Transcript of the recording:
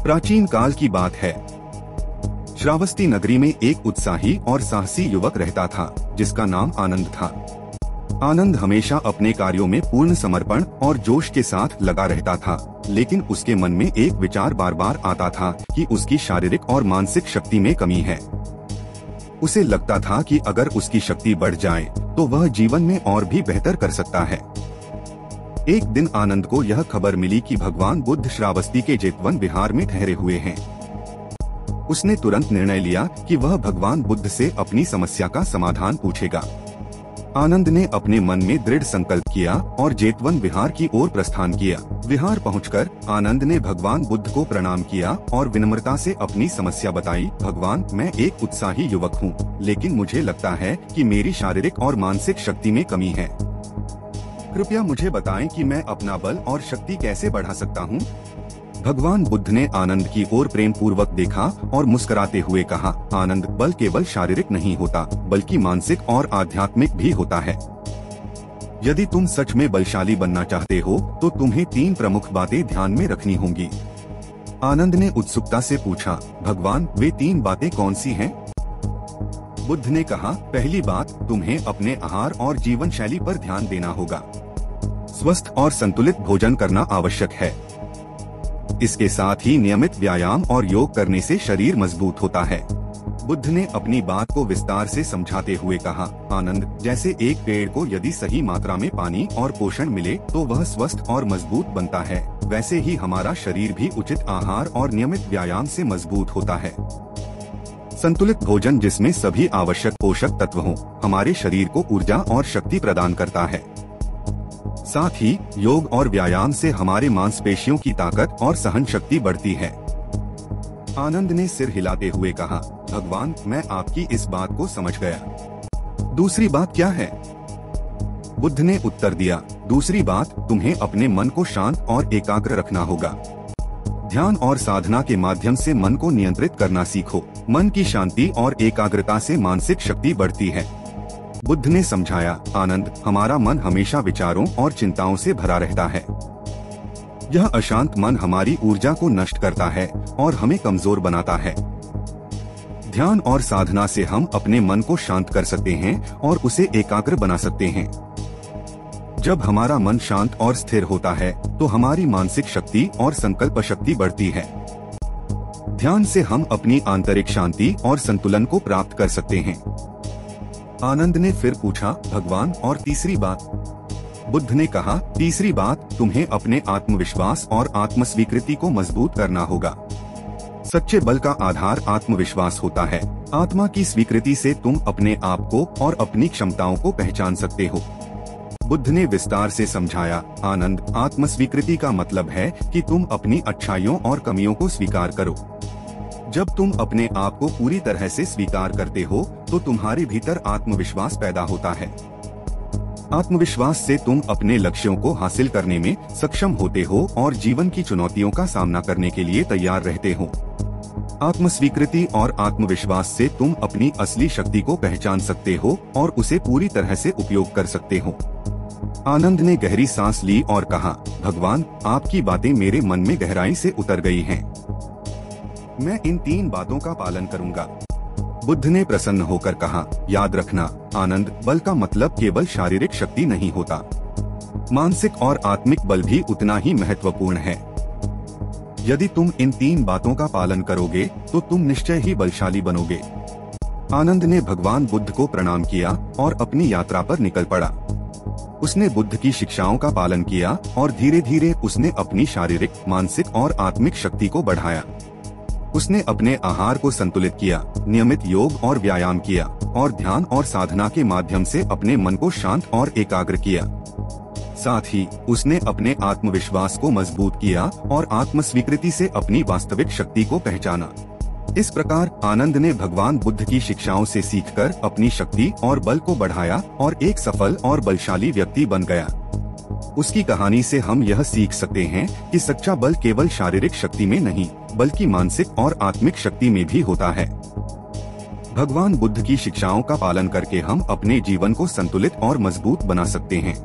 प्राचीन काल की बात है। श्रावस्ती नगरी में एक उत्साही और साहसी युवक रहता था जिसका नाम आनंद था। आनंद हमेशा अपने कार्यों में पूर्ण समर्पण और जोश के साथ लगा रहता था, लेकिन उसके मन में एक विचार बार बार आता था कि उसकी शारीरिक और मानसिक शक्ति में कमी है। उसे लगता था कि अगर उसकी शक्ति बढ़ जाए तो वह जीवन में और भी बेहतर कर सकता है। एक दिन आनंद को यह खबर मिली कि भगवान बुद्ध श्रावस्ती के जेतवन विहार में ठहरे हुए हैं। उसने तुरंत निर्णय लिया कि वह भगवान बुद्ध से अपनी समस्या का समाधान पूछेगा। आनंद ने अपने मन में दृढ़ संकल्प किया और जेतवन विहार की ओर प्रस्थान किया। विहार पहुंचकर आनंद ने भगवान बुद्ध को प्रणाम किया और विनम्रता से अपनी समस्या बताई। भगवान, मैं एक उत्साही युवक हूँ, लेकिन मुझे लगता है कि मेरी शारीरिक और मानसिक शक्ति में कमी है। कृपया मुझे बताएं कि मैं अपना बल और शक्ति कैसे बढ़ा सकता हूँ। भगवान बुद्ध ने आनंद की ओर प्रेम पूर्वक देखा और मुस्कुराते हुए कहा, आनंद, बल केवल शारीरिक नहीं होता बल्कि मानसिक और आध्यात्मिक भी होता है। यदि तुम सच में बलशाली बनना चाहते हो तो तुम्हें 3 प्रमुख बातें ध्यान में रखनी होंगी। आनंद ने उत्सुकता से पूछा, भगवान, वे 3 बातें कौन सी हैं? बुद्ध ने कहा, पहली बात, तुम्हें अपने आहार और जीवन शैली पर ध्यान देना होगा। स्वस्थ और संतुलित भोजन करना आवश्यक है। इसके साथ ही नियमित व्यायाम और योग करने से शरीर मजबूत होता है। बुद्ध ने अपनी बात को विस्तार से समझाते हुए कहा, आनंद, जैसे एक पेड़ को यदि सही मात्रा में पानी और पोषण मिले तो वह स्वस्थ और मजबूत बनता है, वैसे ही हमारा शरीर भी उचित आहार और नियमित व्यायाम से मजबूत होता है। संतुलित भोजन जिसमें सभी आवश्यक पोषक तत्व हों, हमारे शरीर को ऊर्जा और शक्ति प्रदान करता है। साथ ही योग और व्यायाम से हमारे मांसपेशियों की ताकत और सहन शक्ति बढ़ती है। आनंद ने सिर हिलाते हुए कहा, भगवान, मैं आपकी इस बात को समझ गया। दूसरी बात क्या है? बुद्ध ने उत्तर दिया, दूसरी बात, तुम्हें अपने मन को शांत और एकाग्र रखना होगा। ध्यान और साधना के माध्यम से मन को नियंत्रित करना सीखो। मन की शांति और एकाग्रता से मानसिक शक्ति बढ़ती है। बुद्ध ने समझाया, आनंद, हमारा मन हमेशा विचारों और चिंताओं से भरा रहता है। यह अशांत मन हमारी ऊर्जा को नष्ट करता है और हमें कमजोर बनाता है। ध्यान और साधना से हम अपने मन को शांत कर सकते हैं और उसे एकाग्र बना सकते हैं। जब हमारा मन शांत और स्थिर होता है तो हमारी मानसिक शक्ति और संकल्प शक्ति बढ़ती है। ध्यान से हम अपनी आंतरिक शांति और संतुलन को प्राप्त कर सकते हैं। आनंद ने फिर पूछा, भगवान, और तीसरी बात? बुद्ध ने कहा, तीसरी बात, तुम्हें अपने आत्मविश्वास और आत्मस्वीकृति को मजबूत करना होगा। सच्चे बल का आधार आत्मविश्वास होता है। आत्मा की स्वीकृति से तुम अपने आप को और अपनी क्षमताओं को पहचान सकते हो। बुद्ध ने विस्तार से समझाया, आनंद, आत्मस्वीकृति का मतलब है कि तुम अपनी अच्छाइयों और कमियों को स्वीकार करो। जब तुम अपने आप को पूरी तरह से स्वीकार करते हो तो तुम्हारे भीतर आत्मविश्वास पैदा होता है। आत्मविश्वास से तुम अपने लक्ष्यों को हासिल करने में सक्षम होते हो और जीवन की चुनौतियों का सामना करने के लिए तैयार रहते हो। आत्मस्वीकृति और आत्मविश्वास से तुम अपनी असली शक्ति को पहचान सकते हो और उसे पूरी तरह से उपयोग कर सकते हो। आनंद ने गहरी सांस ली और कहा, भगवान, आपकी बातें मेरे मन में गहराई से उतर गई हैं। मैं इन 3 बातों का पालन करूंगा। बुद्ध ने प्रसन्न होकर कहा, याद रखना आनंद, बल का मतलब केवल शारीरिक शक्ति नहीं होता। मानसिक और आत्मिक बल भी उतना ही महत्वपूर्ण है। यदि तुम इन 3 बातों का पालन करोगे तो तुम निश्चय ही बलशाली बनोगे। आनंद ने भगवान बुद्ध को प्रणाम किया और अपनी यात्रा पर निकल पड़ा। उसने बुद्ध की शिक्षाओं का पालन किया और धीरे धीरे उसने अपनी शारीरिक, मानसिक और आत्मिक शक्ति को बढ़ाया। उसने अपने आहार को संतुलित किया, नियमित योग और व्यायाम किया और ध्यान और साधना के माध्यम से अपने मन को शांत और एकाग्र किया। साथ ही उसने अपने आत्मविश्वास को मजबूत किया और आत्मस्वीकृति से अपनी वास्तविक शक्ति को पहचाना। इस प्रकार आनंद ने भगवान बुद्ध की शिक्षाओं से सीखकर अपनी शक्ति और बल को बढ़ाया और एक सफल और बलशाली व्यक्ति बन गया। उसकी कहानी से हम यह सीख सकते हैं कि सच्चा बल केवल शारीरिक शक्ति में नहीं बल्कि मानसिक और आत्मिक शक्ति में भी होता है। भगवान बुद्ध की शिक्षाओं का पालन करके हम अपने जीवन को संतुलित और मजबूत बना सकते हैं।